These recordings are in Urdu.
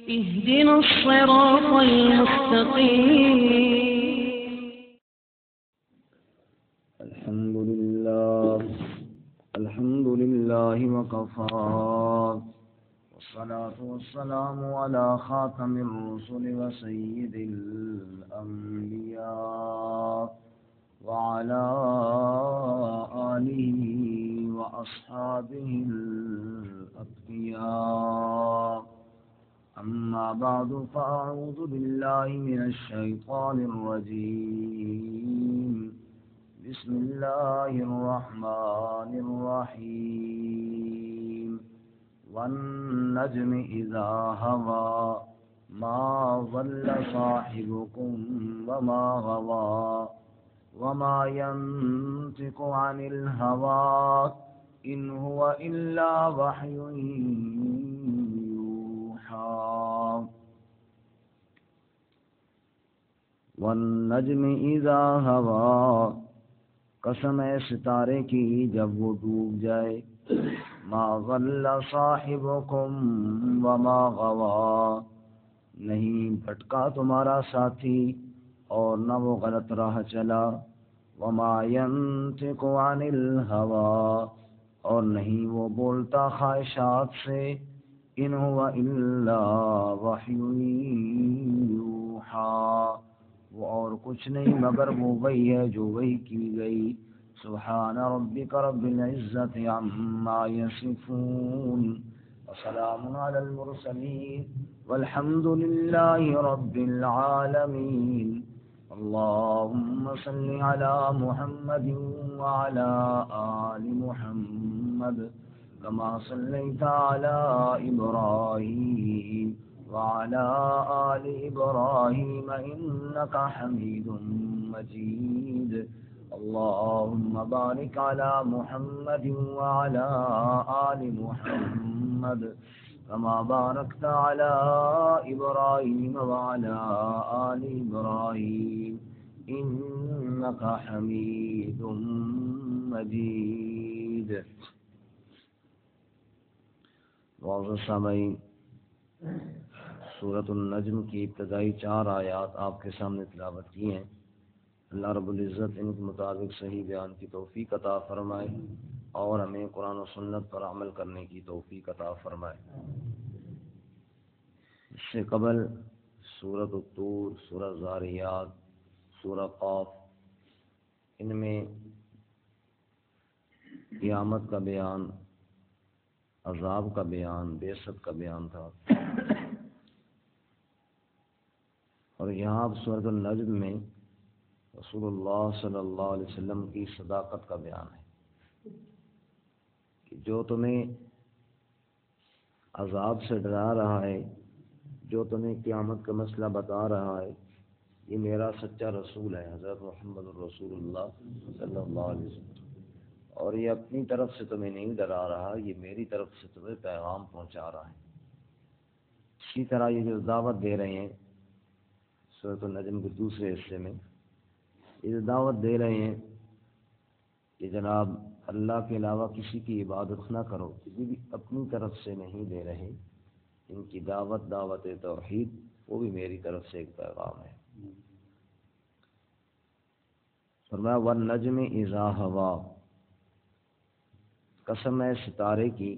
اهدنا الصراط المستقيم. الحمد لله وكفى، والصلاة والسلام على خاتم الرسل وسيد الأنبياء وعلى آله وأصحابه الأتقياء. أما بعد، فأعوذ بالله من الشيطان الرجيم. بسم الله الرحمن الرحيم. والنجم إذا هوى ما ضل صاحبكم وما غوى وما ينطق عن الهوى إن هو إلا وحي يوحى. والنجم إذا هوى، قسم ہے ستارے کی جب وہ ڈوب جائے. ما ضل صاحبکم وما غوا، نہیں بھٹکا تمہارا ساتھی اور نہ وہ غلط راہ چلا. وما ينطق عن الهوى، اور نہیں وہ بولتا خواہشات سے. ان هو الا وحی یوحى، وہ اور کچھ نہیں مگر وہ وہی ہے جو وحی کی گئی. سبحان ربک رب العزت عما یصفون وسلام علی المرسلین والحمد للہ رب العالمین. اللهم صل على محمد وعلى آل محمد كما صليت على إبراهيم وعلى آل إبراهيم إنك حميد مجيد. اللهم بارك على محمد وعلى آل محمد كما باركت على إبراهيم وعلى آل إبراهيم إنك حميد مجيد. معزز سامعین، سورۃ النجم کی ابتدائی 4 آیات آپ کے سامنے تلاوت کی ہیں. اللہ رب العزت ان کے مطابق صحیح بیان کی توفیق عطا فرمائے اور ہمیں قرآن و سنت پر عمل کرنے کی توفیق عطا فرمائے. اس سے قبل سورۃ الطور، سورۃ ذاریات، سورۃ قاف، ان میں قیامت کا بیان، عذاب کا بیان، بعثت کا بیان تھا. اور یہاں سورۃ النجم میں رسول اللہ صلی اللہ علیہ وسلم کی صداقت کا بیان ہے کہ جو تمہیں عذاب سے ڈرا رہا ہے، جو تمہیں قیامت کا مسئلہ بتا رہا ہے، یہ میرا سچا رسول ہے، حضرت محمد رسول اللہ صلی اللہ علیہ وسلم. اور یہ اپنی طرف سے تمہیں نہیں ڈرا رہا، یہ میری طرف سے تمہیں پیغام پہنچا رہا ہے. اسی طرح یہ جو دعوت دے رہے ہیں سورۃ النجم کے دوسرے حصے میں، یہ دعوت دے رہے ہیں کہ جناب اللہ کے علاوہ کسی کی عبادت نہ کرو، یہ بھی اپنی طرف سے نہیں دے رہے. ان کی دعوت توحید، وہ بھی میری طرف سے ایک پیغام ہے. فرمایا والنجم اذا ہوا، قسم ہے ستارے کی،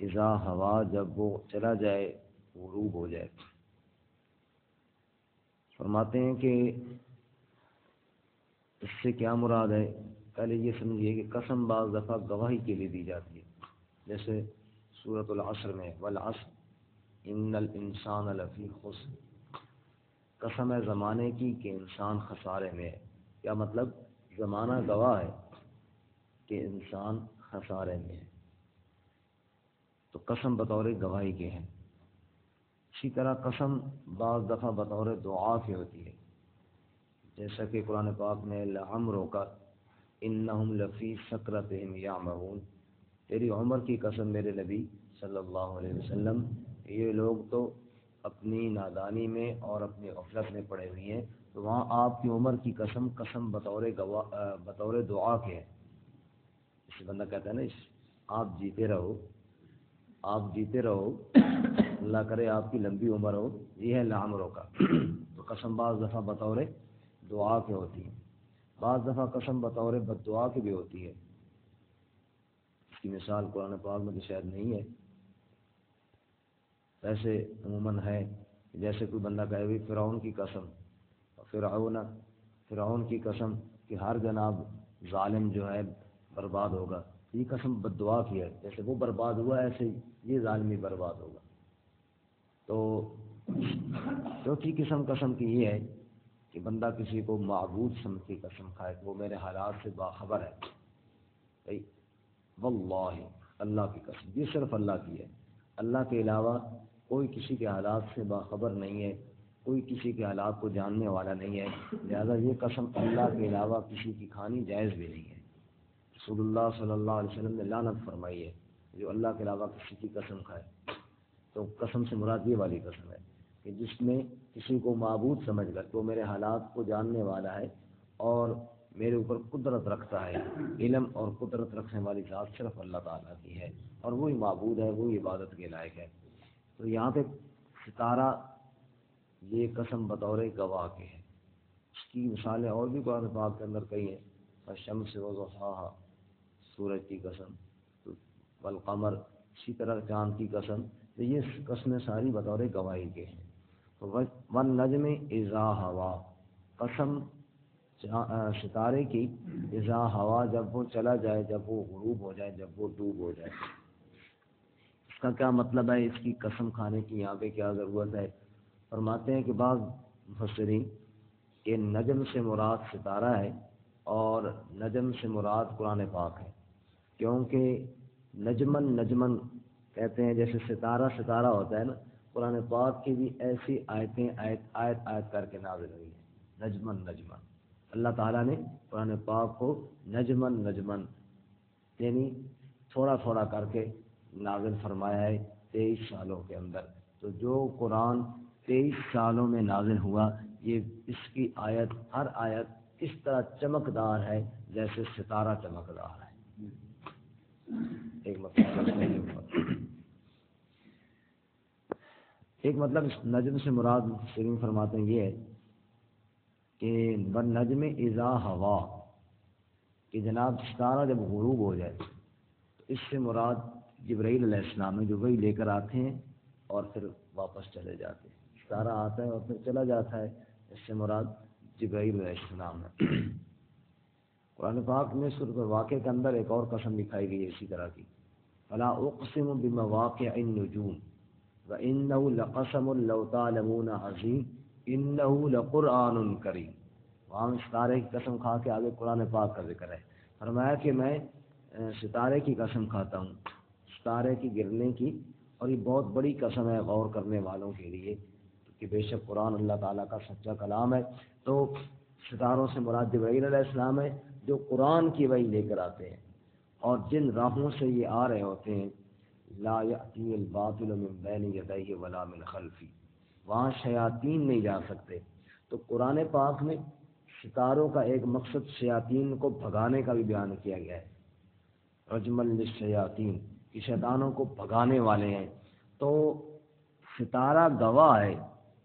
اذا ہوا جب وہ چلا جائے، غروب ہو جائے. فرماتے ہیں کہ اس سے کیا مراد ہے. پہلے یہ سمجھیے کہ قسم بعض دفعہ گواہی کے لیے دی جاتی ہے، جیسے سورۃ العصر میں والعصر ان الانسان لفی خسر. قسم ہے زمانے کی کہ انسان خسارے میں ہے. کیا مطلب؟ زمانہ گواہ ہے کہ انسان خسارے میں ہے، تو قسم بطور گواہی کے ہیں. اسی طرح قسم بعض دفعہ بطور دعا کی ہوتی ہے، جیسا کہ قرآن پاک میں لعمرک انہم لفی سکرتہم یعمہون، تیری عمر کی قسم میرے نبی صلی اللہ علیہ وسلم، یہ لوگ تو اپنی نادانی میں اور اپنی غفلت میں پڑے ہوئی ہیں. تو وہاں آپ کی عمر کی قسم بطور دعا کے ہے. اس بندہ کہتا ہے نا آپ جیتے رہو اللہ کرے آپ کی لمبی عمر ہو، یہ ہے لعمروں کا۔ تو قسم بعض دفعہ بطور دعا کے ہوتی ہے، بعض دفعہ قسم بطور بد دعا کی بھی ہوتی ہے۔ اس کی مثال قرآن پاک میں تو شاید نہیں ہے، ویسے عموماً ہے، جیسے کوئی بندہ کہے بھی فرعون کی قسم، فرعون کی قسم کہ ہر جناب ظالم جو ہے برباد ہوگا، یہ قسم بد دعا کی ہے، جیسے وہ برباد ہوا ایسے یہ ظالمی برباد ہوگا۔ تو چوتھی قسم کی یہ ہے کہ بندہ کسی کو معبود سمجھ کی قسم کھائے کہ وہ میرے حالات سے باخبر ہے، بھائی واللہ اللہ کی قسم، یہ صرف اللہ کی ہے، اللہ کے علاوہ کوئی کسی کے حالات سے باخبر نہیں ہے، کوئی کسی کے حالات کو جاننے والا نہیں ہے، لہذا یہ قسم اللہ کے علاوہ کسی کی کھانی جائز بھی نہیں ہے۔ رسول اللہ صلی اللہ علیہ وسلم نے لعنت فرمائی ہے جو اللہ کے علاوہ کسی کی قسم کھائے۔ تو قسم سے مراد یہ والی قسم ہے کہ جس میں کسی کو معبود سمجھ کر وہ میرے حالات کو جاننے والا ہے اور میرے اوپر قدرت رکھتا ہے، علم اور قدرت رکھنے والی ذات صرف اللہ تعالیٰ کی ہے اور وہی معبود ہے، وہی عبادت کے لائق ہے۔ تو یہاں پہ ستارہ یہ قسم بطور گواہ کے ہے، اس کی مثالیں اور بھی قرآن پاک کے اندر کئی ہیں، الشمس وضحاها سورج کی قسم، والقمر اسی طرح چاند کی قسم، تو یہ قسمیں ساری بطور گواہی کے ہیں۔ والنجم اذا ہوا، قسم ستارے کی اذا ہوا جب وہ چلا جائے، جب وہ غروب ہو جائے، جب وہ ڈوب ہو جائے۔ اس کا کیا مطلب ہے، اس کی قسم کھانے کی یہاں پہ کیا ضرورت ہے؟ فرماتے ہیں کہ بعض مفسرین کہ نجم سے مراد ستارہ ہے اور نجم سے مراد قرآن پاک ہے، کیونکہ نجمن کہتے ہیں، جیسے ستارہ ہوتا ہے نا، قرآن پاک کی بھی ایسی آیتیں آیت کر کے نازل ہوئی ہیں، نجمن اللہ تعالیٰ نے قرآن پاک کو نجمن یعنی تھوڑا تھوڑا کر کے نازل فرمایا ہے 23 سالوں کے اندر۔ تو جو قرآن 23 سالوں میں نازل ہوا، یہ اس کی آیت، ہر آیت اس طرح چمکدار ہے جیسے ستارہ چمکدار ہے۔ ایک مطلب اس نجم سے مراد مفسرین فرماتے ہیں یہ ہے کہ والنجم اذا ہوا، کہ جناب ستارہ جب غروب ہو جائے، تو اس سے مراد جبرائیل علیہ السلام ہے جو وہی لے کر آتے ہیں اور پھر واپس چلے جاتے ہیں۔ ستارہ آتا ہے اور پھر چلا جاتا ہے، اس سے مراد جبرائیل علیہ السلام ہے۔ قرآن پاک میں سورۃ الواقعہ کے اندر ایک اور قسم دکھائی گئی ہے اسی طرح کی، فلا اقسم بمواقع النجوم وانه لقسم لو تعلمون عظیم انه لقرآن کریم۔ وہاں ستارے کی قسم کھا کے آگے قرآن پاک کا ذکر ہے، فرمایا کہ میں ستارے کی قسم کھاتا ہوں، ستارے کی گرنے کی، اور یہ بہت بڑی قسم ہے غور کرنے والوں کے لیے کہ بے شک قرآن اللہ تعالیٰ کا سچا کلام ہے۔ تو ستاروں سے مراد جبرائیل علیہ السلام ہے جو قرآن کی وحی لے کر آتے ہیں، اور جن راہوں سے یہ آ رہے ہوتے ہیں، لا یأتی الباطل من بین یدیہ ولا من خلفہ، وہاں شیاطین نہیں جا سکتے۔ تو قرآن پاک میں ستاروں کا ایک مقصد شیاطین کو بھگانے کا بھی بیان کیا گیا ہے، رجما للشیاطین، کہ شیطانوں کو بھگانے والے ہیں۔ تو ستارہ گواہ ہے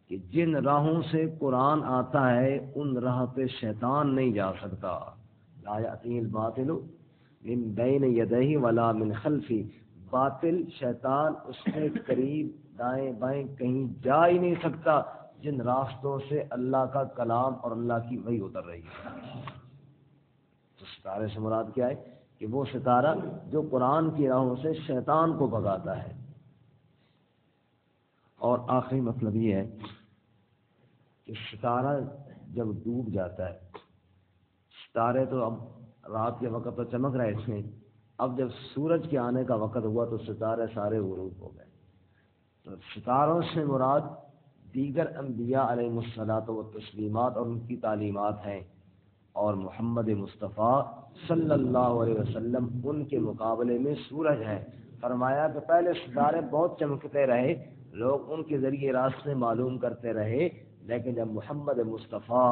کہ جن راہوں سے قرآن آتا ہے ان راہ پہ شیطان نہیں جا سکتا، لا یأتی الباطل من بین یدیہ ولا من خلفہ، باطل شیطان اس کے قریب دائیں بائیں کہیں جا ہی نہیں سکتا جن راستوں سے اللہ کا کلام اور اللہ کی وحی اتر رہی ہے۔ تو ستارے سے مراد کیا ہے کہ وہ ستارہ جو قرآن کی راہوں سے شیطان کو بھگاتا ہے۔ اور آخری مطلب یہ ہے کہ ستارہ جب ڈوب جاتا ہے، ستارے تو اب رات کے وقت تو چمک رہے تھے، اب جب سورج کے آنے کا وقت ہوا تو ستارے سارے غروب ہو گئے۔ تو ستاروں سے مراد دیگر انبیاء علیہ الصلوۃ والتسلیمات اور ان کی تعلیمات ہیں، اور محمد مصطفیٰ صلی اللہ علیہ وسلم ان کے مقابلے میں سورج ہے۔ فرمایا کہ پہلے ستارے بہت چمکتے رہے، لوگ ان کے ذریعے راستے معلوم کرتے رہے، لیکن جب محمد مصطفیٰ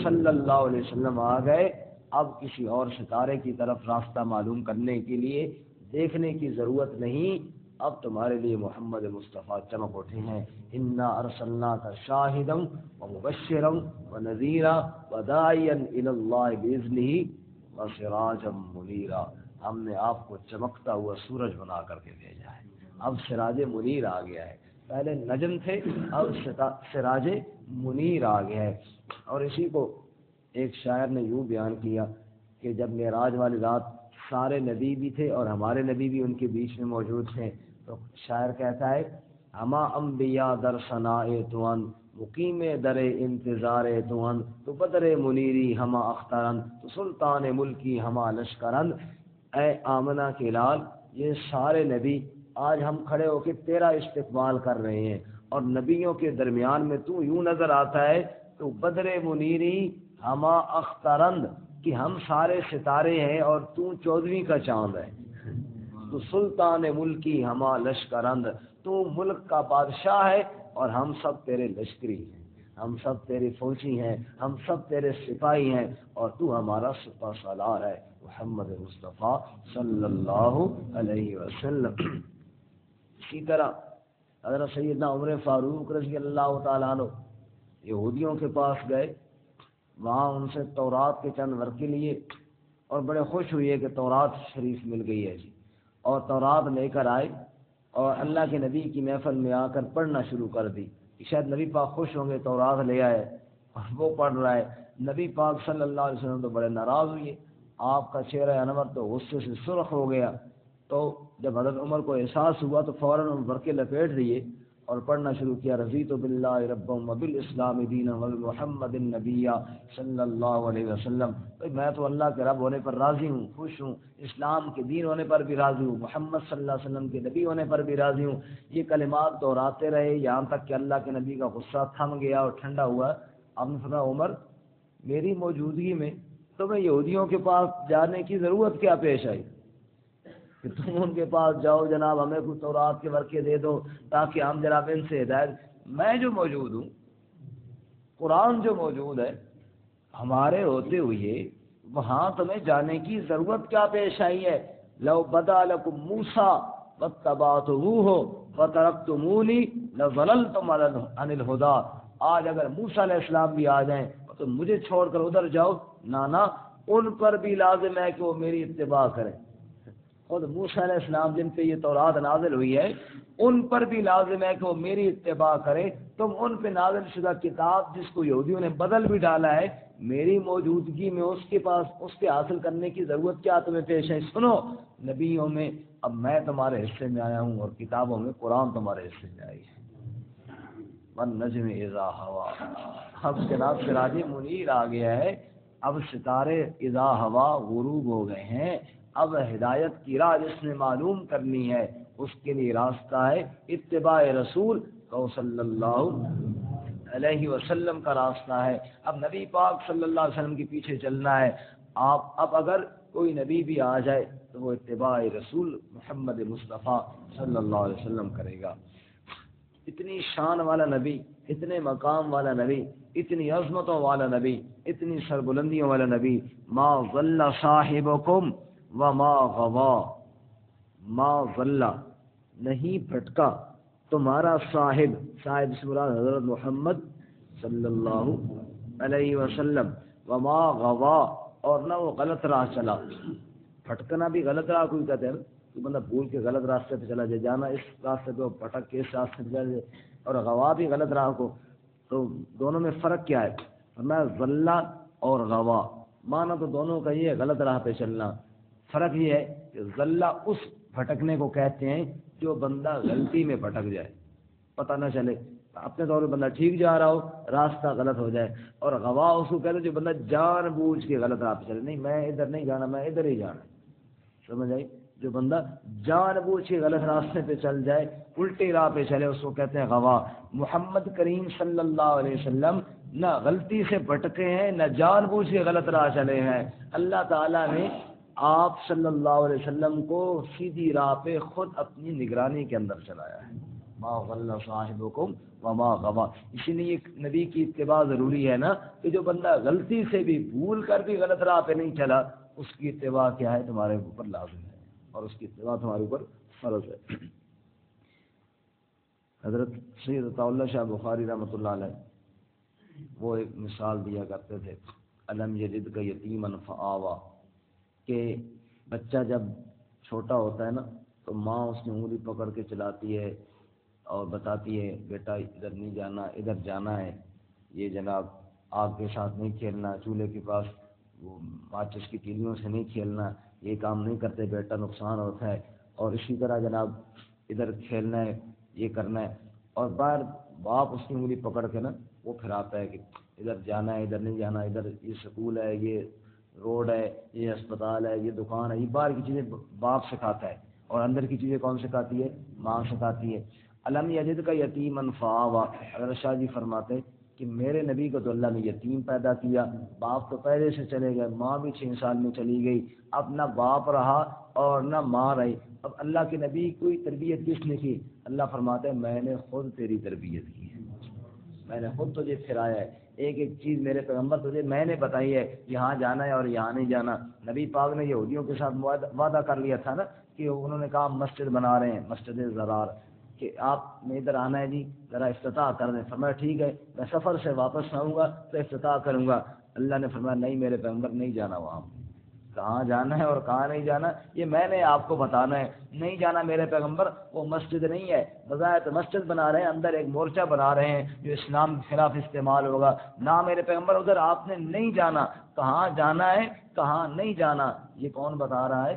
صلی اللہ علیہ وسلم آ گئے، اب کسی اور ستارے کی طرف راستہ معلوم کرنے کے لیے دیکھنے کی ضرورت نہیں، اب تمہارے لیے محمد مصطفیٰ چمک اٹھے ہیں. انا ارسلناک شاہدا ومبشرا ونذیرا وداعیا الی اللہ باذنہ وسراجا منیرا. ہم نے آپ کو چمکتا ہوا سورج بنا کر کے بھیجا ہے. اب سراج منیر آ گیا ہے. پہلے نجم تھے, اب سراج منیر آ گیا ہے. اور اسی کو ایک شاعر نے یوں بیان کیا کہ جب معراج والی رات سارے نبی بھی تھے اور ہمارے نبی بھی ان کے بیچ میں موجود تھے, تو شاعر کہتا ہے ہما انبیاء در ثنائے توان مقیم در انتظار توان تو بدر منیری ہما اخترن تو سلطان ملکی ہما لشکرن. اے آمنہ کے لال, یہ سارے نبی آج ہم کھڑے ہو کے تیرا استقبال کر رہے ہیں, اور نبیوں کے درمیان میں تو یوں نظر آتا ہے تو بدر منیری ہما اخترند کہ ہم سارے ستارے ہیں اور تو 14ویں کا چاند ہے. تو سلطان ملکی ہما لشکرند, تو ملک کا بادشاہ ہے اور ہم سب تیرے لشکری ہیں, ہم سب تیرے فوجی ہیں, ہم سب تیرے سپاہی ہیں, اور تو ہمارا سپہ سالار ہے محمد مصطفیٰ صلی اللہ علیہ وسلم. اسی طرح حضرت سیدنا عمر فاروق رضی اللہ تعالیٰ عنہ یہودیوں کے پاس گئے, وہاں ان سے تورات کے چند ورقے لیے اور بڑے خوش ہوئے کہ تورات شریف مل گئی ہے جی, اور تورات لے کر آئے اور اللہ کے نبی کی محفل میں آ کر پڑھنا شروع کر دی. شاید نبی پاک خوش ہوں گے, تورات لے آئے اور وہ پڑھ رہا ہے. نبی پاک صلی اللہ علیہ وسلم تو بڑے ناراض ہوئے, آپ کا چہرہ انور تو غصے سے سرخ ہو گیا. تو جب حضرت عمر کو احساس ہوا تو فوراً ورقے لپیٹ دیے اور پڑھنا شروع کیا, رضیت باللہ ربا وبالاسلام دینا وبمحمد النبی صلی اللہ علیہ وسلم. میں تو اللہ کے رب ہونے پر راضی ہوں, خوش ہوں, اسلام کے دین ہونے پر بھی راضی ہوں, محمد صلی اللہ علیہ وسلم کے نبی ہونے پر بھی راضی ہوں. یہ کلمات دہراتے رہے یہاں تک کہ اللہ کے نبی کا غصہ تھم گیا اور ٹھنڈا ہوا. آپ نے فرمایا عمر, میری موجودگی میں تمہیں یہودیوں کے پاس جانے کی ضرورت کیا پیش آئی کہ تم ان کے پاس جاؤ, جناب ہمیں کچھ تورات کے ورقے دے دو تاکہ ہم جناب ان سے ہدایت. میں جو موجود ہوں, قرآن جو موجود ہے, ہمارے ہوتے ہوئے وہاں تمہیں جانے کی ضرورت کیا پیش آئی ہے. لو بدا لکم موسیٰ واتبعتموہ وترکتمونی لضللتم عن الہدی. آج اگر موسیٰ علیہ السلام بھی آ جائیں تو مجھے چھوڑ کر ادھر جاؤ, نانا ان پر بھی لازم ہے کہ وہ میری اتباع کریں. خود موسیٰ علیہ السلام جن پہ یہ تورات نازل ہوئی ہے ان پر بھی لازم ہے کہ وہ میری اتباع کریں. تم ان پہ نازل شدہ کتاب جس کو یہودیوں نے بدل بھی ڈالا ہے, میری موجودگی میں اس کے پاس اس پہ حاصل کرنے کی ضرورت کیا تمہیں پیش ہے. سنو, نبیوں میں اب میں تمہارے حصے میں آیا ہوں اور کتابوں میں قرآن تمہارے حصے میں آئی ہے. والنجم اذا ہوا, اب جناب سراج منیر آ گیا ہے, اب ستارے اذا ہوا غروب ہو گئے ہیں. اب ہدایت کی راہ جس نے معلوم کرنی ہے اس کے لیے راستہ ہے اتباع رسول کو صلی اللہ علیہ وسلم کا راستہ ہے. اب نبی پاک صلی اللہ علیہ وسلم کے پیچھے چلنا ہے. اب اگر کوئی نبی بھی آ جائے تو وہ اتباع رسول محمد مصطفیٰ صلی اللہ علیہ وسلم کرے گا. اتنی شان والا نبی, اتنے مقام والا نبی, اتنی عظمتوں والا نبی, اتنی سربلندیوں والا نبی. ما ضل صاحبکم وما غوا, ما ضل نہیں بھٹکا تمہارا صاحب, صاحب سے مراد حضرت محمد صلی اللہ علیہ وسلم, وما غوا اور نہ وہ غلط راہ چلا. بھٹکنا بھی غلط راہ کوئی کہتے ہیں, تو بندہ بھول کے غلط راستے پہ چلا جائے, جانا اس راستے پہ پھٹک کے اس راستے پہ چلا جائے, اور غوا بھی غلط راہ کو. تو دونوں میں فرق کیا ہے؟ فرمایا ضلع اور غوا, مانا تو دونوں کا یہ ہے غلط راہ پہ چلنا. فرق یہ ہے کہ ضلع اس بھٹکنے کو کہتے ہیں جو بندہ غلطی میں بھٹک جائے, پتہ نہ چلے, اپنے طور پہ بندہ ٹھیک جا رہا ہو, راستہ غلط ہو جائے. اور غوا اس کو کہتے ہیں جو بندہ جان بوجھ کے غلط راہ پہ چلے, نہیں میں ادھر نہیں جانا, میں ادھر ہی جانا. سمجھ آئی؟ جو بندہ جان بوجھ کے غلط راستے پہ چل جائے, الٹی راہ پہ چلے, اس کو کہتے ہیں غوا. محمد کریم صلی اللہ علیہ وسلم نہ غلطی سے بھٹکے ہیں نہ جان بوجھ کے غلط راہ چلے ہیں. اللہ تعالیٰ نے آپ صلی اللہ علیہ وسلم کو سیدھی راہ پہ خود اپنی نگرانی کے اندر چلایا ہے. ما ضل صاحبکم وما غوا. اسی لیے نبی کی اتباع ضروری ہے نا, کہ جو بندہ غلطی سے بھی بھول کر بھی غلط راہ پہ نہیں چلا, اس کی اتباع کیا ہے تمہارے اوپر لازم ہے, اور اس کی اتباع تمہارے اوپر فرض ہے. حضرت سید عطا اللہ شاہ بخاری رحمۃ اللہ علیہ وہ ایک مثال دیا کرتے تھے، الم یجد کا یتیما فآوا، کہ بچہ جب چھوٹا ہوتا ہے نا تو ماں اس میں انگلی پکڑ کے چلاتی ہے اور بتاتی ہے بیٹا ادھر نہیں جانا، ادھر جانا ہے، یہ جناب آگ کے ساتھ نہیں کھیلنا، چولہے کے پاس وہ ماچس کی تیلیوں سے نہیں کھیلنا، یہ کام نہیں کرتے بیٹا نقصان ہوتا ہے، اور اسی طرح جناب ادھر کھیلنا ہے، یہ کرنا ہے، اور بار باپ اس کی انگلی پکڑ کے نا وہ پھراتا ہے کہ ادھر جانا ہے، ادھر نہیں جانا، ادھر یہ سکول ہے، یہ روڈ ہے، یہ اسپتال ہے، یہ دکان ہے، یہ باہر کی چیزیں باپ سکھاتا ہے، اور اندر کی چیزیں کون سکھاتی ہے؟ ماں سکھاتی ہے۔ الم یجد کا یتیما فآوا، حضرت شاہ جی فرماتے ہیں کہ میرے نبی کو تو اللہ نے یتیم پیدا کیا، باپ تو پہلے سے چلے گئے، ماں بھی 6 سال میں چلی گئی، اب نہ باپ رہا اور نہ ماں رہی، اب اللہ کے نبی کوئی تربیت کس نے کی؟ اللہ فرماتے ہیں میں نے خود تیری تربیت کی ہے، میں نے خود تجھے پھرایا ہے، ایک ایک چیز میرے پیغمبر تجھے میں نے بتائی ہے، یہاں جانا ہے اور یہاں نہیں جانا۔ نبی پاک نے یہودیوں کے ساتھ وعدہ کر لیا تھا نا کہ انہوں نے کہا مسجد بنا رہے ہیں، مسجد زرار، کہ آپ نے ادھر آنا ہے جی ذرا افتتاح کر دیں، فرمایا ٹھیک ہے میں سفر سے واپس آؤں گا تو افتتاح کروں گا۔ اللہ نے فرمایا نہیں میرے پیغمبر نہیں جانا، وہاں کہاں جانا ہے اور کہاں نہیں جانا یہ میں نے آپ کو بتانا ہے، نہیں جانا میرے پیغمبر، وہ مسجد نہیں ہے، بظاہر تو مسجد بنا رہے ہیں، اندر ایک مورچہ بنا رہے ہیں جو اسلام کے خلاف استعمال ہوگا، نہ میرے پیغمبر ادھر آپ نے نہیں جانا، کہاں جانا ہے کہاں نہیں جانا یہ کون بتا رہا ہے؟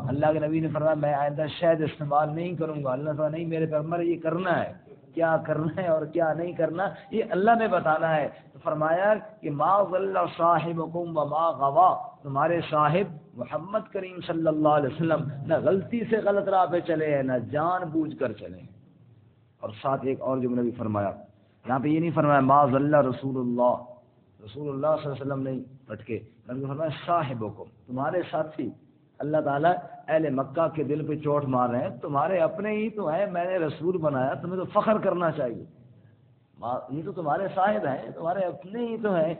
اللہ کے نبی نے فرمایا میں آئندہ شہد استعمال نہیں کروں گا، اللہ نے فرمایا نہیں میرے پیغمبر یہ کرنا ہے، کیا کرنا ہے اور کیا نہیں کرنا یہ اللہ نے بتانا ہے۔ تو فرمایا کہ ما ضل صاحبکم وما غوا، تمہارے صاحب محمد کریم صلی اللہ علیہ وسلم نہ غلطی سے غلط راہ پہ چلے ہیں نہ جان بوجھ کر چلے ہیں۔ اور ساتھ ایک اور جملہ بھی فرمایا، یہاں پہ یہ نہیں فرمایا ما ضل رسول اللہ، رسول اللہ صلی اللہ علیہ وسلم نہیں بھٹکے، بلکہ فرمایا صاحبکم، تمہارے ساتھی۔ اللہ تعالیٰ اہل مکہ کے دل پہ چوٹ مار رہے ہیں، تمہارے اپنے ہی تو ہیں، میں نے رسول بنایا، تمہیں تو فخر کرنا چاہیے، یہ تو تمہارے صاحب ہیں، تمہارے اپنے ہی تو ہیں،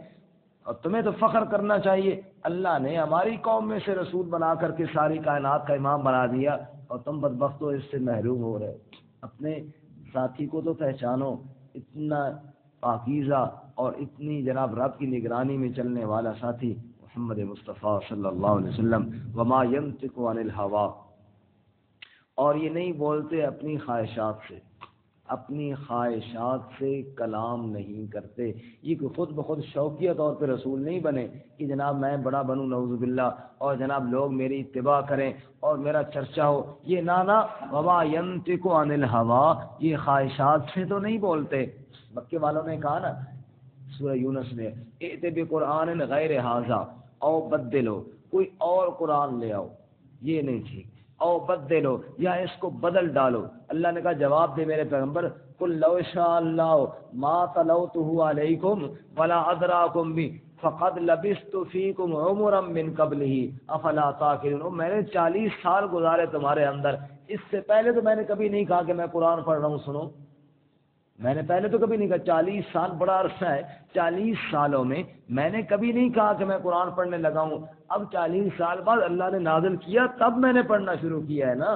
اور تمہیں تو فخر کرنا چاہیے۔ اللہ نے ہماری قوم میں سے رسول بنا کر کے ساری کائنات کا امام بنا دیا، اور تم بدبختو اس سے محروم ہو رہے۔ اپنے ساتھی کو تو پہچانو، اتنا پاکیزہ اور اتنی جناب رب کی نگرانی میں چلنے والا ساتھی محمد مصطفیٰ صلی اللہ علیہ وسلم۔ وما ينطق عن الهوى، اور یہ نہیں بولتے اپنی خواہشات سے، اپنی خواہشات سے کلام نہیں کرتے، یہ کہ خود بخود شوقیہ طور پہ رسول نہیں بنے کہ جناب میں بڑا بنوں نعوذ باللہ اور جناب لوگ میری اتباع کریں اور میرا چرچا ہو، یہ نانا وما ينطق عن الهوى، یہ خواہشات سے تو نہیں بولتے۔ مکے والوں نے کہا نا سورہ یونس میں ائت بقرآن غیر ھذا او بدلو، کوئی اور قرآن لے آؤ، یہ نہیں ٹھیک، او بدلو یا اس کو بدل ڈالو۔ اللہ نے کہا جواب دے میرے پیغمبر قل لو شاء اللہ ما تلوته علیکم ولا ادراکم بھی فقد لبثت فیکم عمرا من قبلہ افلا تعقلون، میں نے 40 سال گزارے تمہارے اندر، اس سے پہلے تو میں نے کبھی نہیں کہا کہ میں قرآن پڑھ رہا ہوں سنو، میں نے پہلے تو کبھی نہیں کہا، 40 سال بڑا عرصہ ہے، 40 سالوں میں میں نے کبھی نہیں کہا کہ میں قرآن پڑھنے لگا ہوں، اب 40 سال بعد اللہ نے نازل کیا تب میں نے پڑھنا شروع کیا ہے نا،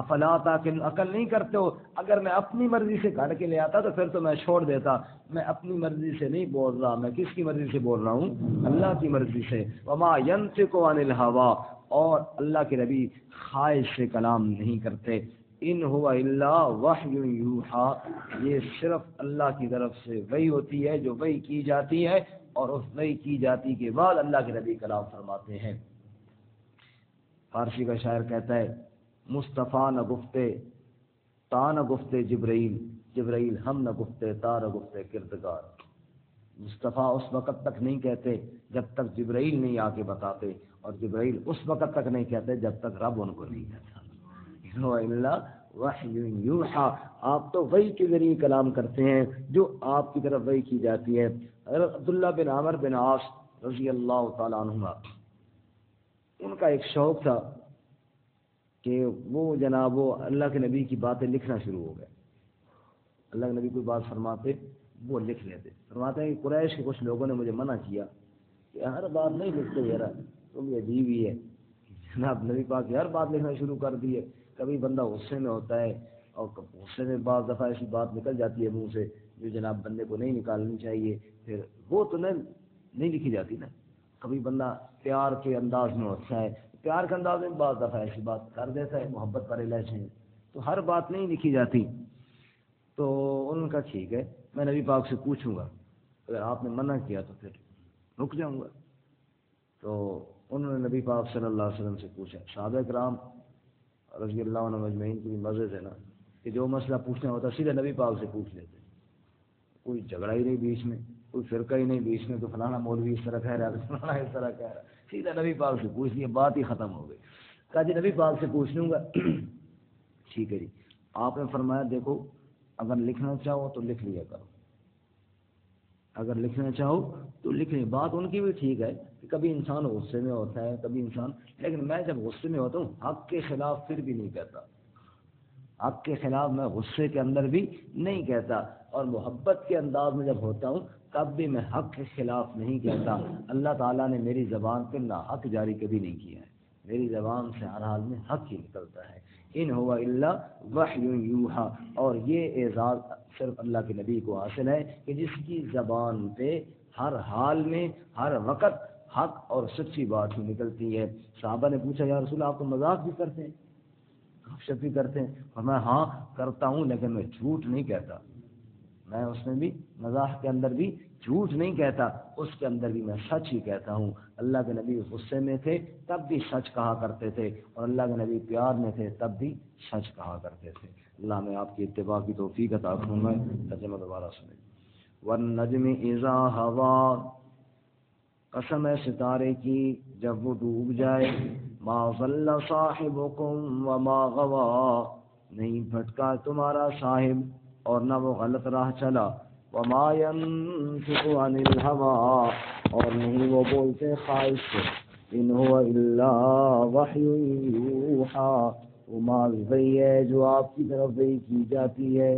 افلا تاکن، عقل نہیں کرتے ہو؟ اگر میں اپنی مرضی سے کر کے لے آتا تو پھر تو میں چھوڑ دیتا، میں اپنی مرضی سے نہیں بول رہا، میں کس کی مرضی سے بول رہا ہوں؟ اللہ کی مرضی سے۔ وما ينطق عن الهوى، اور اللہ کے نبی خواہش سے کلام نہیں کرتے، ان ہوا الا وحی یوحی، یہ صرف اللہ کی طرف سے وحی ہوتی ہے جو وحی کی جاتی ہے، اور اس وحی کی جاتی کے بعد اللہ کے نبی کلام فرماتے ہیں۔ فارسی کا شاعر کہتا ہے مصطفیٰ نہ گفتے تا نہ گفتے جبرائیل، جبرائیل ہم نہ گفتے تا نہ گفتے کردگار۔ مصطفیٰ اس وقت تک نہیں کہتے جب تک جبرائیل نہیں آ کے بتاتے، اور جبرائیل اس وقت تک نہیں کہتے جب تک رب ان کو نہیں کہتا۔ وحی یوحی، آپ تو وحی کے ذریعے کلام کرتے ہیں جو آپ کی طرف وحی کی جاتی ہے۔ حضرت عبداللہ بن عمر بن عاص رضی اللہ تعالیٰ عنہما، ان کا ایک شوق تھا کہ وہ جناب وہ اللہ کے نبی کی باتیں لکھنا شروع ہو گئے، اللہ کے نبی کوئی بات فرماتے وہ لکھ لیتے۔ فرماتے ہیں کہ قریش کے کچھ لوگوں نے مجھے منع کیا کہ ہر بات نہیں لکھتے یار، تم یہ عجیب ہی ہے، جناب نبی پاک کی ہر بات لکھنا شروع کر دی ہے، کبھی بندہ غصے میں ہوتا ہے اور غصے میں بعض دفعہ ایسی بات نکل جاتی ہے منہ سے جو جناب بندے کو نہیں نکالنی چاہیے، پھر وہ تو نہیں لکھی جاتی نا. کبھی بندہ پیار کے انداز میں ہوتا ہے، پیار کے انداز میں بعض دفعہ ایسی بات کر دیتا ہے، محبت والے لہجے ہیں، تو ہر بات نہیں لکھی جاتی. تو ان کا ٹھیک ہے، میں نبی پاک سے پوچھوں گا، اگر آپ نے منع کیا تو پھر رک جاؤں گا. تو انہوں نے نبی پاک صلی اللہ علیہ وسلم سے پوچھا. صحابہ کرام رضی اللہ عنہ اجمعین کی مزے تھے نا کہ جو مسئلہ پوچھنا ہوتا سیدھا نبی پاک سے پوچھ لیتے، کوئی جھگڑا ہی نہیں بیچ میں، کوئی فرقہ ہی نہیں بیچ میں، تو فلانا مولوی اس طرح کہہ رہا ہے، فلانا اس طرح کہہ رہا ہے، سیدھا نبی پاک سے پوچھ لیا، بات ہی ختم ہو گئی. کہا جی نبی پاک سے پوچھ لوں گا. ٹھیک ہے جی. آپ نے فرمایا دیکھو اگر لکھنا چاہو تو لکھ لیا کرو، اگر لکھنا چاہو تو لکھ لیں. بات ان کی بھی ٹھیک ہے کہ کبھی انسان غصے میں ہوتا ہے، کبھی انسان، لیکن میں جب غصے میں ہوتا ہوں حق کے خلاف پھر بھی نہیں کہتا، حق کے خلاف میں غصے کے اندر بھی نہیں کہتا، اور محبت کے انداز میں جب ہوتا ہوں تب بھی میں حق کے خلاف نہیں کہتا. اللہ تعالیٰ نے میری زبان پہ نا حق جاری کبھی نہیں کیا ہے، میری زبان سے ہر حال میں حق ہی نکلتا ہے. ان ہوا الا وحی یوحا. اور یہ اعزاز صرف اللہ کے نبی کو حاصل ہے کہ جس کی زبان پہ ہر حال میں ہر وقت حق اور سچی بات ہی نکلتی ہے. صحابہ نے پوچھا یا رسول اللہ آپ تو مذاق بھی کرتے ہیں، گپ بھی کرتے ہیں؟ اور میں ہاں کرتا ہوں، لیکن میں جھوٹ نہیں کہتا، میں اس میں بھی مزاح کے اندر بھی جھوٹ نہیں کہتا، اس کے اندر بھی میں سچ ہی کہتا ہوں. اللہ کے نبی غصے میں تھے تب بھی سچ کہا کرتے تھے، اور اللہ کے نبی پیار میں تھے تب بھی سچ کہا کرتے تھے. اللہ نے آپ کی اتباع کی توفیق عطا فرمائے. ترجمہ دوبارہ سنیں. والنجم اذا ہوا، قسم ہے ستارے کی جب وہ ڈوب جائے، ما ضل صاحبکم وما غوا، نہیں بھٹکا تمہارا صاحب اور نہ وہ غلط راہ چلا، وما ينطق عن الهوى، اور نہیں وہ بولتے خواہش سے، ان هو الا وحی یوحا، وہ معاذ وحی ہے جو آپ کی طرف وحی کی جاتی ہے.